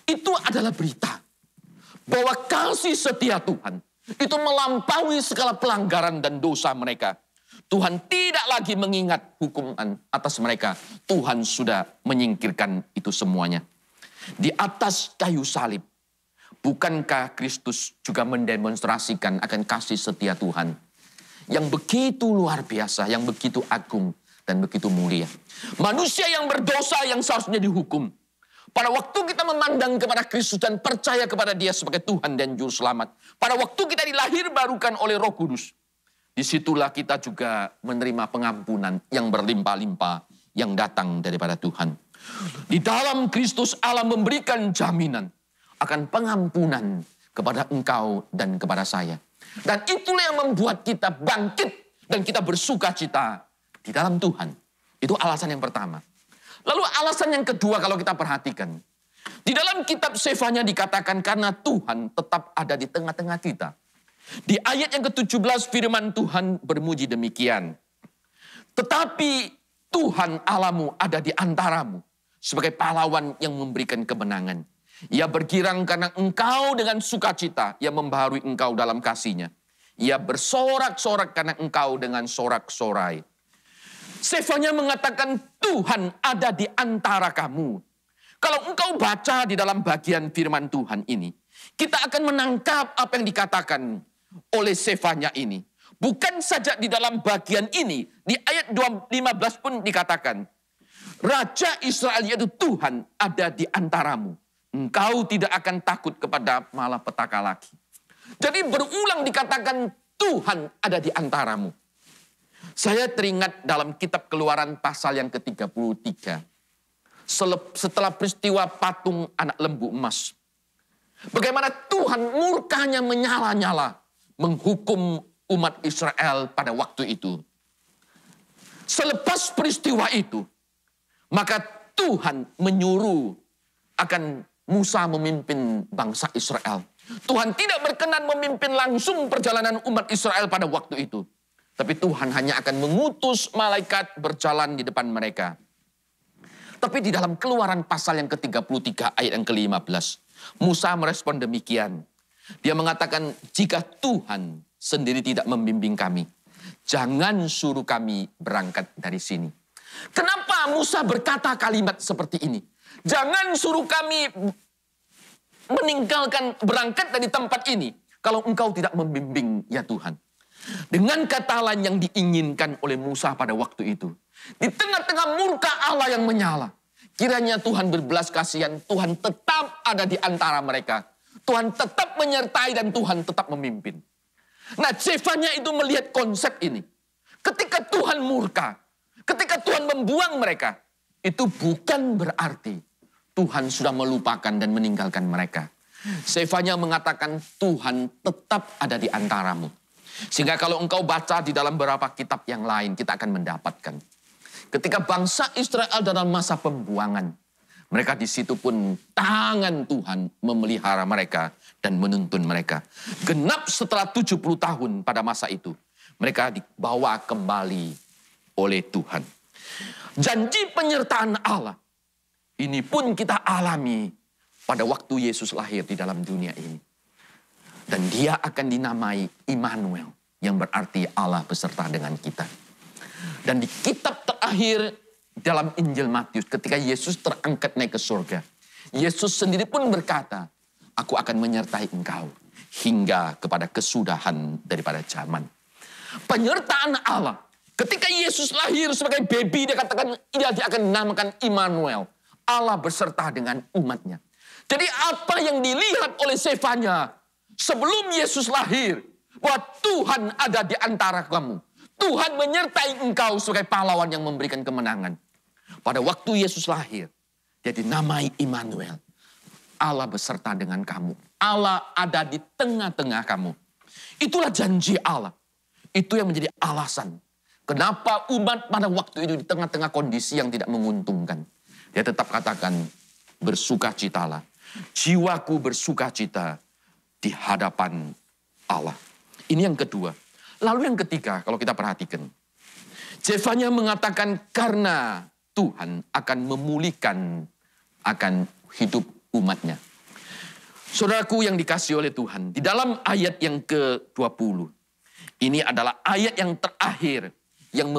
[SPEAKER 3] Itu adalah berita. Bahwa kasih setia Tuhan itu melampaui segala pelanggaran dan dosa mereka. Tuhan tidak lagi mengingat hukuman atas mereka. Tuhan sudah menyingkirkan itu semuanya. Di atas kayu salib, bukankah Kristus juga mendemonstrasikan akan kasih setia Tuhan yang begitu luar biasa, yang begitu agung dan begitu mulia. Manusia yang berdosa yang seharusnya dihukum. Pada waktu kita memandang kepada Kristus dan percaya kepada Dia sebagai Tuhan dan Juru Selamat. Pada waktu kita dilahirbarukan oleh Roh Kudus. Disitulah kita juga menerima pengampunan yang berlimpah-limpah, yang datang daripada Tuhan. Di dalam Kristus Allah memberikan jaminan akan pengampunan kepada engkau dan kepada saya. Dan itulah yang membuat kita bangkit dan kita bersuka cita di dalam Tuhan. Itu alasan yang pertama. Lalu alasan yang kedua kalau kita perhatikan. Di dalam kitab Sefanya dikatakan karena Tuhan tetap ada di tengah-tengah kita. Di ayat yang ke-17 firman Tuhan bermuji demikian. Tetapi Tuhan Allahmu ada di antaramu sebagai pahlawan yang memberikan kemenangan. Ia bergirang karena engkau dengan sukacita. Ia membaharui engkau dalam kasih-Nya. Ia bersorak-sorak karena engkau dengan sorak-sorai. Sefanya mengatakan Tuhan ada di antara kamu. Kalau engkau baca di dalam bagian firman Tuhan ini, kita akan menangkap apa yang dikatakan oleh Sefanya ini. Bukan saja di dalam bagian ini, di ayat 15 pun dikatakan, Raja Israel yaitu Tuhan ada di antaramu. Engkau tidak akan takut kepada malapetaka lagi. Jadi berulang dikatakan Tuhan ada di antaramu. Saya teringat dalam kitab Keluaran pasal yang ke-33. Setelah peristiwa patung anak lembu emas. Bagaimana Tuhan murkanya menyala-nyala menghukum umat Israel pada waktu itu. Selepas peristiwa itu, maka Tuhan menyuruh akan Musa memimpin bangsa Israel. Tuhan tidak berkenan memimpin langsung perjalanan umat Israel pada waktu itu. Tapi Tuhan hanya akan mengutus malaikat berjalan di depan mereka. Tapi di dalam Keluaran pasal yang ke-33 ayat yang ke-15, Musa merespon demikian. Dia mengatakan, jika Tuhan sendiri tidak membimbing kami, jangan suruh kami berangkat dari sini. Kenapa Musa berkata kalimat seperti ini? Jangan suruh kami meninggalkan berangkat dari tempat ini kalau engkau tidak membimbing ya Tuhan. Dengan kata lain yang diinginkan oleh Musa pada waktu itu. Di tengah-tengah murka Allah yang menyala. Kiranya Tuhan berbelas kasihan, Tuhan tetap ada di antara mereka. Tuhan tetap menyertai dan Tuhan tetap memimpin. Nah, Sefanya itu melihat konsep ini. Ketika Tuhan murka, ketika Tuhan membuang mereka, itu bukan berarti Tuhan sudah melupakan dan meninggalkan mereka. Sefanya mengatakan Tuhan tetap ada di antaramu. Sehingga kalau engkau baca di dalam beberapa kitab yang lain, kita akan mendapatkan. Ketika bangsa Israel dalam masa pembuangan, mereka di situ pun tangan Tuhan memelihara mereka dan menuntun mereka. Genap setelah 70 tahun pada masa itu, mereka dibawa kembali oleh Tuhan. Janji penyertaan Allah, ini pun kita alami pada waktu Yesus lahir di dalam dunia ini. Dan dia akan dinamai Immanuel, yang berarti Allah beserta dengan kita. Dan di kitab terakhir dalam Injil Matius, ketika Yesus terangkat naik ke surga, Yesus sendiri pun berkata, aku akan menyertai engkau hingga kepada kesudahan daripada zaman. Penyertaan Allah. Ketika Yesus lahir sebagai baby, dia katakan, dia akan dinamakan Immanuel. Allah beserta dengan umatnya. Jadi apa yang dilihat oleh Sefanya sebelum Yesus lahir, bahwa Tuhan ada di antara kamu. Tuhan menyertai engkau sebagai pahlawan yang memberikan kemenangan. Pada waktu Yesus lahir, dia dinamai Immanuel. Allah beserta dengan kamu. Allah ada di tengah-tengah kamu. Itulah janji Allah. Itu yang menjadi alasan kenapa umat pada waktu itu di tengah-tengah kondisi yang tidak menguntungkan. Dia tetap katakan, bersukacitalah. Jiwaku bersukacita di hadapan Allah. Ini yang kedua. Lalu yang ketiga, kalau kita perhatikan. Sefanya mengatakan karena Tuhan akan memulihkan akan hidup umatnya. Saudaraku yang dikasihi oleh Tuhan, di dalam ayat yang ke-20, ini adalah ayat yang terakhir yang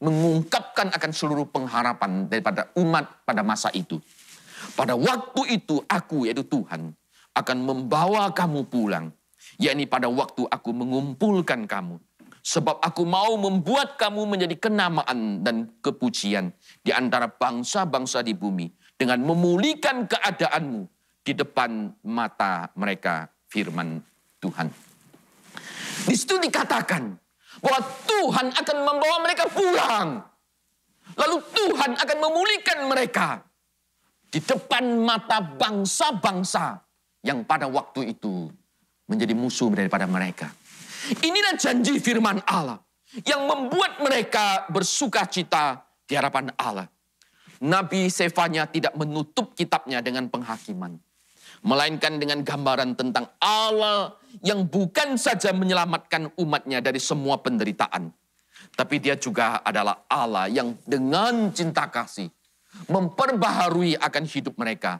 [SPEAKER 3] mengungkapkan akan seluruh pengharapan daripada umat pada masa itu. Pada waktu itu aku, yaitu Tuhan, akan membawa kamu pulang. Yakni pada waktu aku mengumpulkan kamu. Sebab aku mau membuat kamu menjadi kenamaan dan kepujian di antara bangsa-bangsa di bumi. Dengan memulihkan keadaanmu di depan mata mereka, firman Tuhan. Di situ dikatakan bahwa Tuhan akan membawa mereka pulang. Lalu Tuhan akan memulihkan mereka di depan mata bangsa-bangsa yang pada waktu itu menjadi musuh daripada mereka. Inilah janji firman Allah yang membuat mereka bersuka cita di hadapan Allah. Nabi Sefanya tidak menutup kitabnya dengan penghakiman, melainkan dengan gambaran tentang Allah yang bukan saja menyelamatkan umatnya dari semua penderitaan, tapi dia juga adalah Allah yang dengan cinta kasih memperbaharui akan hidup mereka.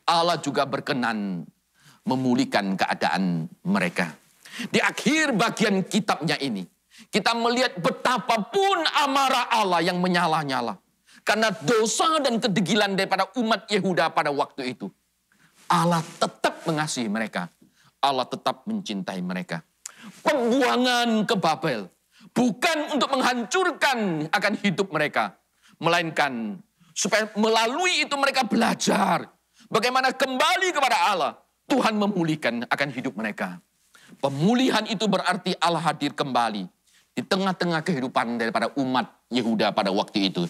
[SPEAKER 3] Allah juga berkenan memulihkan keadaan mereka. Di akhir bagian kitabnya ini, kita melihat betapapun amarah Allah yang menyala-nyala karena dosa dan kedegilan daripada umat Yehuda pada waktu itu, Allah tetap mengasihi mereka. Allah tetap mencintai mereka. Pembuangan ke Babel bukan untuk menghancurkan akan hidup mereka, melainkan supaya melalui itu mereka belajar bagaimana kembali kepada Allah. Tuhan memulihkan akan hidup mereka. Pemulihan itu berarti Allah hadir kembali di tengah-tengah kehidupan daripada umat Yehuda pada waktu itu.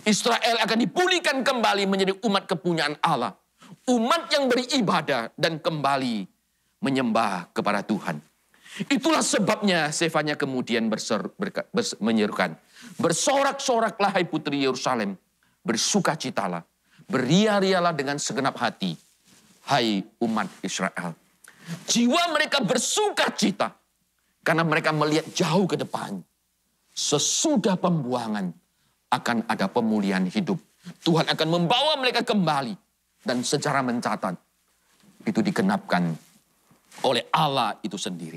[SPEAKER 3] Israel akan dipulihkan kembali menjadi umat kepunyaan Allah. Umat yang beribadah dan kembali menyembah kepada Tuhan. Itulah sebabnya Sefanya kemudian menyerukan, bersorak-soraklah hai putri Yerusalem, bersukacitalah, beria-rialah dengan segenap hati, hai umat Israel. Jiwa mereka bersuka cita karena mereka melihat jauh ke depan. Sesudah pembuangan akan ada pemulihan hidup. Tuhan akan membawa mereka kembali. Dan secara mencatat, itu digenapkan oleh Allah itu sendiri.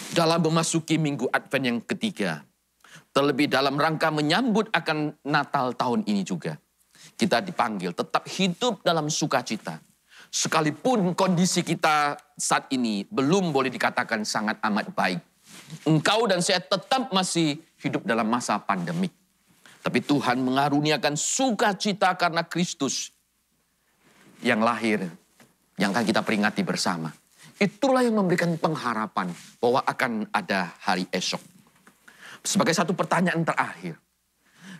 [SPEAKER 3] Dalam memasuki minggu Advent yang ketiga, terlebih dalam rangka menyambut akan Natal tahun ini juga, kita dipanggil tetap hidup dalam sukacita. Sekalipun kondisi kita saat ini belum boleh dikatakan sangat amat baik. Engkau dan saya tetap masih hidup dalam masa pandemik. Tapi Tuhan mengaruniakan sukacita karena Kristus yang lahir, yang akan kita peringati bersama. Itulah yang memberikan pengharapan bahwa akan ada hari esok. Sebagai satu pertanyaan terakhir,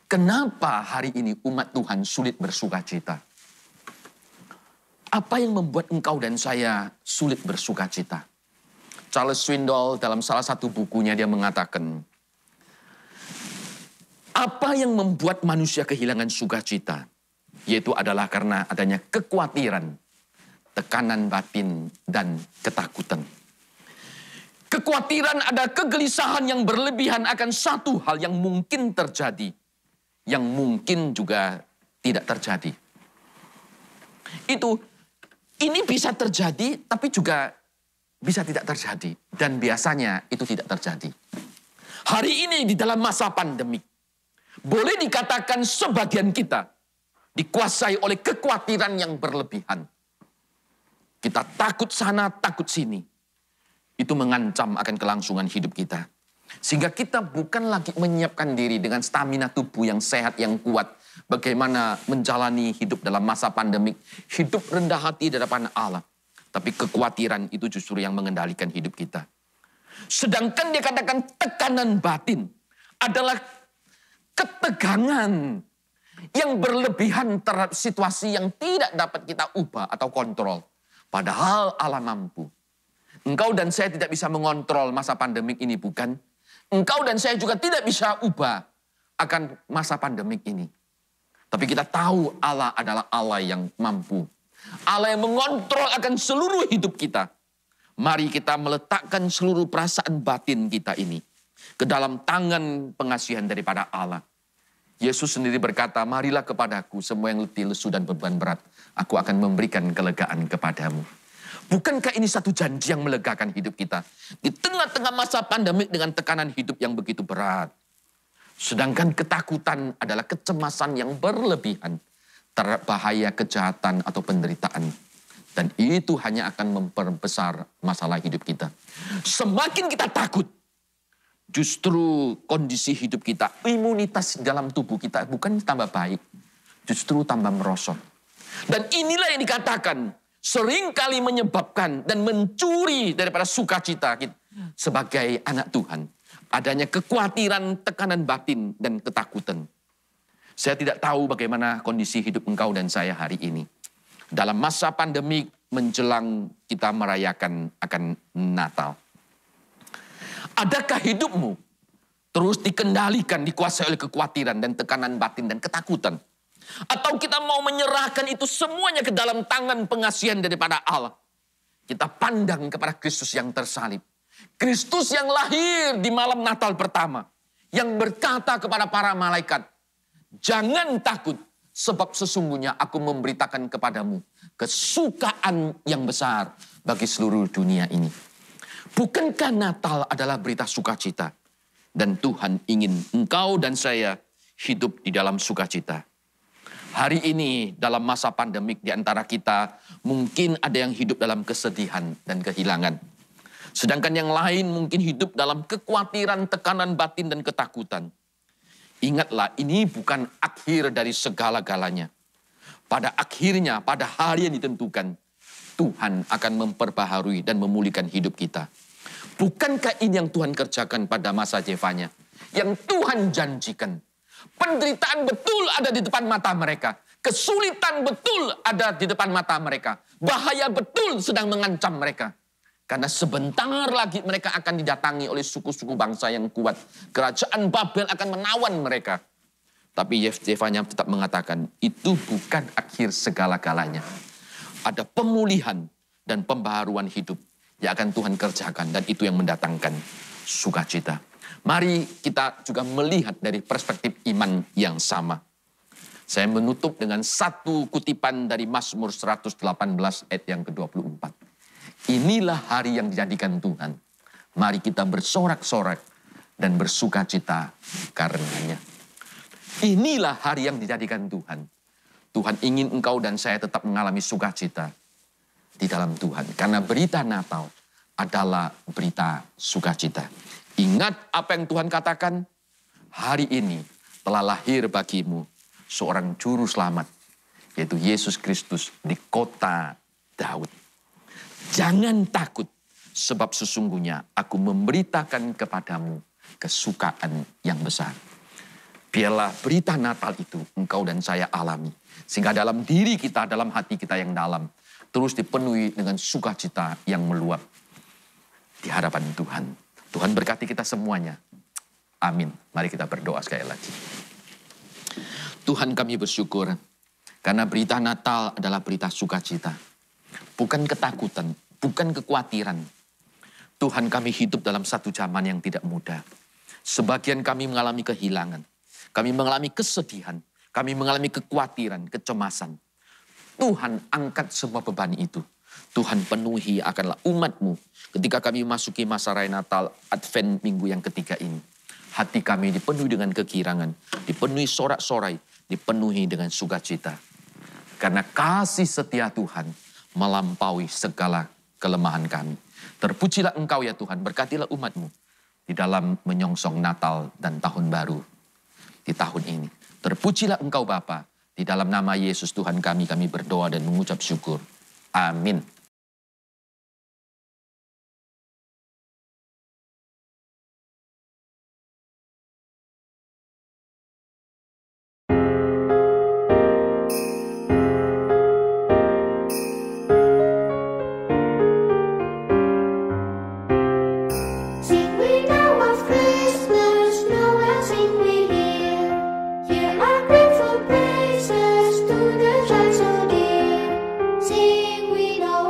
[SPEAKER 3] kenapa hari ini umat Tuhan sulit bersukacita? Apa yang membuat engkau dan saya sulit bersukacita? Charles Swindoll dalam salah satu bukunya dia mengatakan, apa yang membuat manusia kehilangan sukacita? Yaitu adalah karena adanya kekhawatiran, tekanan batin, dan ketakutan. Kekhawatiran ada kegelisahan yang berlebihan akan satu hal yang mungkin terjadi, yang mungkin juga tidak terjadi. Ini bisa terjadi, tapi juga bisa tidak terjadi. Dan biasanya itu tidak terjadi. Hari ini di dalam masa pandemik, boleh dikatakan sebagian kita dikuasai oleh kekhawatiran yang berlebihan. Kita takut sana, takut sini. Itu mengancam akan kelangsungan hidup kita. Sehingga kita bukan lagi menyiapkan diri dengan stamina tubuh yang sehat, yang kuat. Bagaimana menjalani hidup dalam masa pandemik. Hidup rendah hati di hadapan Allah. Tapi kekhawatiran itu justru yang mengendalikan hidup kita. Sedangkan dia katakan tekanan batin adalah ketegangan yang berlebihan terhadap situasi yang tidak dapat kita ubah atau kontrol. Padahal Allah mampu. Engkau dan saya tidak bisa mengontrol masa pandemik ini, bukan? Engkau dan saya juga tidak bisa ubah akan masa pandemik ini. Tapi kita tahu Allah adalah Allah yang mampu. Allah yang mengontrol akan seluruh hidup kita. Mari kita meletakkan seluruh perasaan batin kita ini ke dalam tangan pengasihan daripada Allah. Yesus sendiri berkata, marilah kepadaku semua yang letih, lesu, dan beban berat. Aku akan memberikan kelegaan kepadamu. Bukankah ini satu janji yang melegakan hidup kita? Di tengah-tengah masa pandemik dengan tekanan hidup yang begitu berat. Sedangkan ketakutan adalah kecemasan yang berlebihan terhadap bahaya kejahatan atau penderitaan. Dan itu hanya akan memperbesar masalah hidup kita. Semakin kita takut, justru kondisi hidup kita, imunitas dalam tubuh kita bukan tambah baik, justru tambah merosot. Dan inilah yang dikatakan seringkali menyebabkan dan mencuri daripada sukacita kita sebagai anak Tuhan. Adanya kekhawatiran, tekanan batin, dan ketakutan. Saya tidak tahu bagaimana kondisi hidup engkau dan saya hari ini. Dalam masa pandemi menjelang kita merayakan akan Natal. Adakah hidupmu terus dikendalikan, dikuasai oleh kekhawatiran dan tekanan batin dan ketakutan? Atau kita mau menyerahkan itu semuanya ke dalam tangan pengasihan daripada Allah? Kita pandang kepada Kristus yang tersalib. Kristus yang lahir di malam Natal pertama. Yang berkata kepada para malaikat, jangan takut, sebab sesungguhnya aku memberitakan kepadamu kesukaan yang besar bagi seluruh dunia ini. Bukankah Natal adalah berita sukacita? Dan Tuhan ingin engkau dan saya hidup di dalam sukacita. Hari ini dalam masa pandemik di antara kita mungkin ada yang hidup dalam kesedihan dan kehilangan. Sedangkan yang lain mungkin hidup dalam kekhawatiran, tekanan batin dan ketakutan. Ingatlah, ini bukan akhir dari segala-galanya. Pada akhirnya, pada hari yang ditentukan, Tuhan akan memperbaharui dan memulihkan hidup kita. Bukankah ini yang Tuhan kerjakan pada masa Zefanya? Yang Tuhan janjikan. Penderitaan betul ada di depan mata mereka. Kesulitan betul ada di depan mata mereka. Bahaya betul sedang mengancam mereka. Karena sebentar lagi mereka akan didatangi oleh suku-suku bangsa yang kuat. Kerajaan Babel akan menawan mereka. Tapi Zefanya tetap mengatakan, itu bukan akhir segala-galanya. Ada pemulihan dan pembaharuan hidup yang akan Tuhan kerjakan. Dan itu yang mendatangkan sukacita. Mari kita juga melihat dari perspektif iman yang sama. Saya menutup dengan satu kutipan dari Mazmur 118 ayat yang ke-24. Inilah hari yang dijadikan Tuhan. Mari kita bersorak-sorak dan bersukacita karenanya. Inilah hari yang dijadikan Tuhan. Tuhan ingin engkau dan saya tetap mengalami sukacita di dalam Tuhan. Karena berita Natal adalah berita sukacita. Ingat apa yang Tuhan katakan, hari ini telah lahir bagimu seorang juru selamat, yaitu Yesus Kristus di kota Daud. Jangan takut, sebab sesungguhnya aku memberitakan kepadamu kesukaan yang besar. Biarlah berita Natal itu engkau dan saya alami. Sehingga dalam diri kita, dalam hati kita yang dalam, terus dipenuhi dengan sukacita yang meluap di hadapan Tuhan. Tuhan berkati kita semuanya. Amin. Mari kita berdoa sekali lagi. Tuhan, kami bersyukur karena berita Natal adalah berita sukacita. Bukan ketakutan, bukan kekhawatiran. Tuhan, kami hidup dalam satu zaman yang tidak mudah. Sebagian kami mengalami kehilangan. Kami mengalami kesedihan. Kami mengalami kekhawatiran, kecemasan. Tuhan, angkat semua beban itu. Tuhan, penuhi akanlah umat-Mu ketika kami memasuki masa raya Natal Advent minggu yang ketiga ini. Hati kami dipenuhi dengan kegirangan, dipenuhi sorak-sorai, dipenuhi dengan sukacita. Karena kasih setia Tuhan melampaui segala kelemahan kami. Terpujilah Engkau ya Tuhan, berkatilah umat-Mu di dalam menyongsong Natal dan Tahun Baru di tahun ini. Terpujilah Engkau Bapa, di dalam nama Yesus Tuhan kami berdoa dan mengucap syukur. Amin.
[SPEAKER 2] Sing we know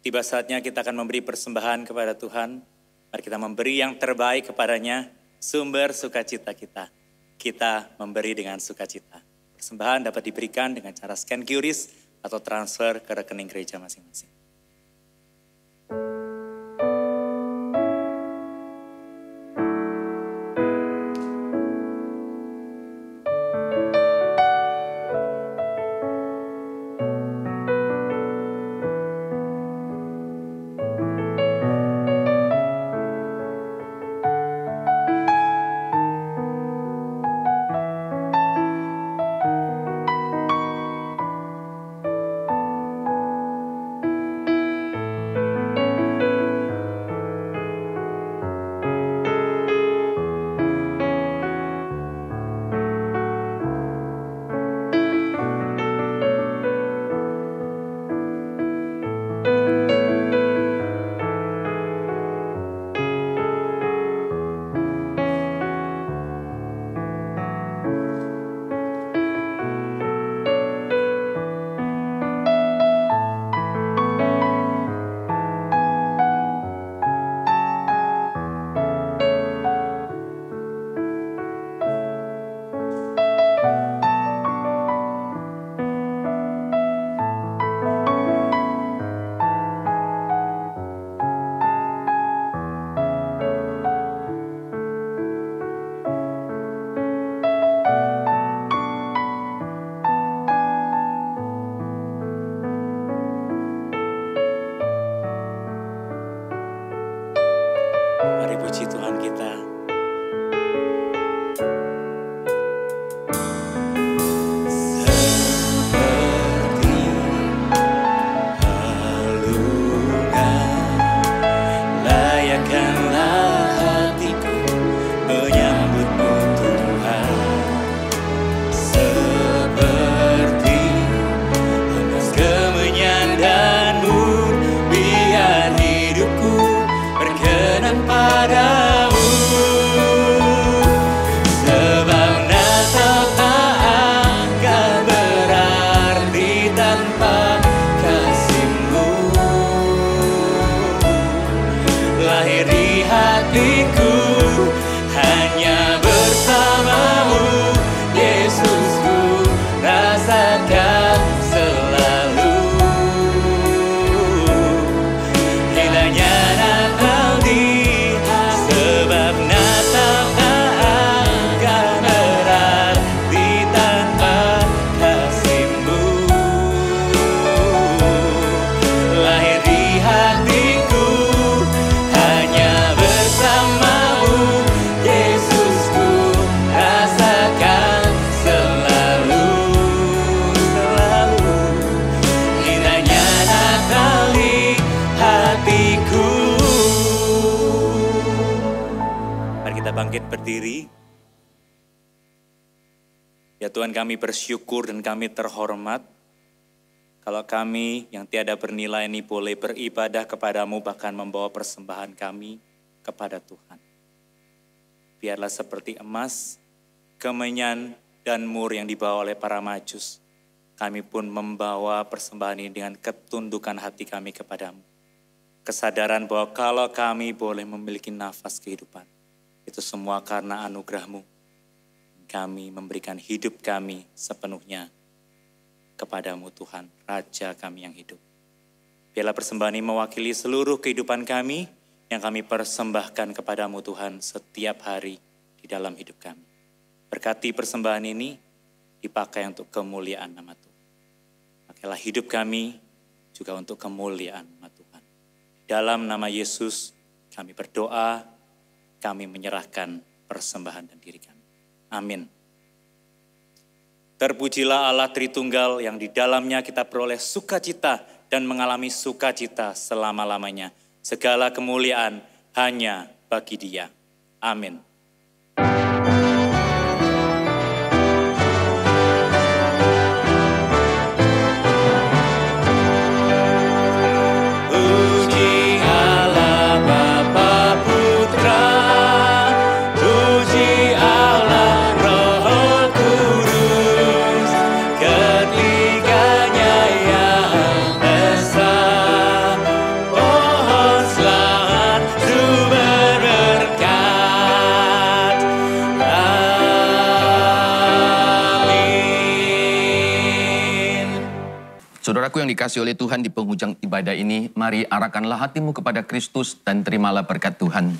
[SPEAKER 1] Tiba saatnya kita akan memberi persembahan kepada Tuhan. Mari kita memberi yang terbaik kepadanya, sumber sukacita kita. Kita memberi dengan sukacita. Persembahan dapat diberikan dengan cara scan QRIS atau transfer ke rekening gereja masing-masing. Mari puji Tuhan kita. Seperti halungan, layakkanlah hatiku menyambutmu Tuhan. Seperti emas kemenyandanmu, biar hidupku berkenan padamu. Sebab Natal tak akan berarti tanpa kasih-Mu. Lahir di hatiku hanya bersama-Mu, Yesusku, rasakan selalu. Indahnya Natal sebab Natal tak akan berarti tanpa kasih-Mu. Lahir di hatiku hanya bersama-Mu, Yesusku, rasakan selalu, selalu. Indahnya Natal di hatiku. Mari kita bangkit berdiri. Ya Tuhan, kami bersyukur dan kami terhormat kalau kami yang tiada bernilai ini boleh beribadah kepadamu, bahkan membawa persembahan kami kepada Tuhan. Biarlah seperti emas, kemenyan, dan mur yang dibawa oleh para majus, kami pun membawa persembahan ini dengan ketundukan hati kami kepadamu. Kesadaran bahwa kalau kami boleh memiliki nafas kehidupan, itu semua karena anugerah-Mu. Kami memberikan hidup kami sepenuhnya kepadamu Tuhan, Raja kami yang hidup. Biarlah persembahan ini mewakili seluruh kehidupan kami yang kami persembahkan kepadamu Tuhan setiap hari di dalam hidup kami. Berkati persembahan ini dipakai untuk kemuliaan nama Tuhan. Pakailah hidup kami juga untuk kemuliaan nama Tuhan. Dalam nama Yesus kami berdoa, kami menyerahkan persembahan dan diri kami. Amin. Terpujilah Allah Tritunggal yang di dalamnya kita peroleh sukacita dan mengalami sukacita selama-lamanya. Segala kemuliaan hanya bagi Dia. Amin.
[SPEAKER 3] Saudaraku yang dikasih oleh Tuhan, di penghujung ibadah ini, mari arahkanlah hatimu kepada Kristus dan terimalah berkat Tuhan.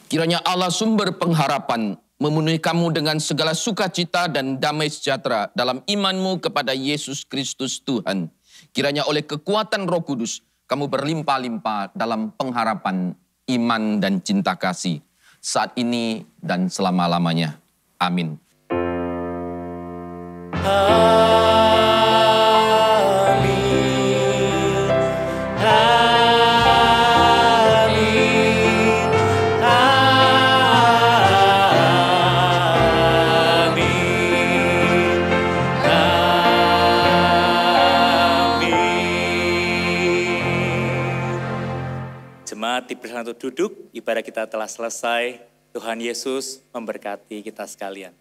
[SPEAKER 3] Kiranya Allah sumber pengharapan memenuhi kamu dengan segala sukacita dan damai sejahtera dalam imanmu kepada Yesus Kristus Tuhan. Kiranya oleh kekuatan Roh Kudus, kamu berlimpah-limpah dalam pengharapan, iman, dan cinta kasih saat ini dan selama-lamanya. Amin.
[SPEAKER 1] Jemaat dipersilakan untuk duduk, ibadah kita telah selesai. Tuhan Yesus memberkati kita sekalian.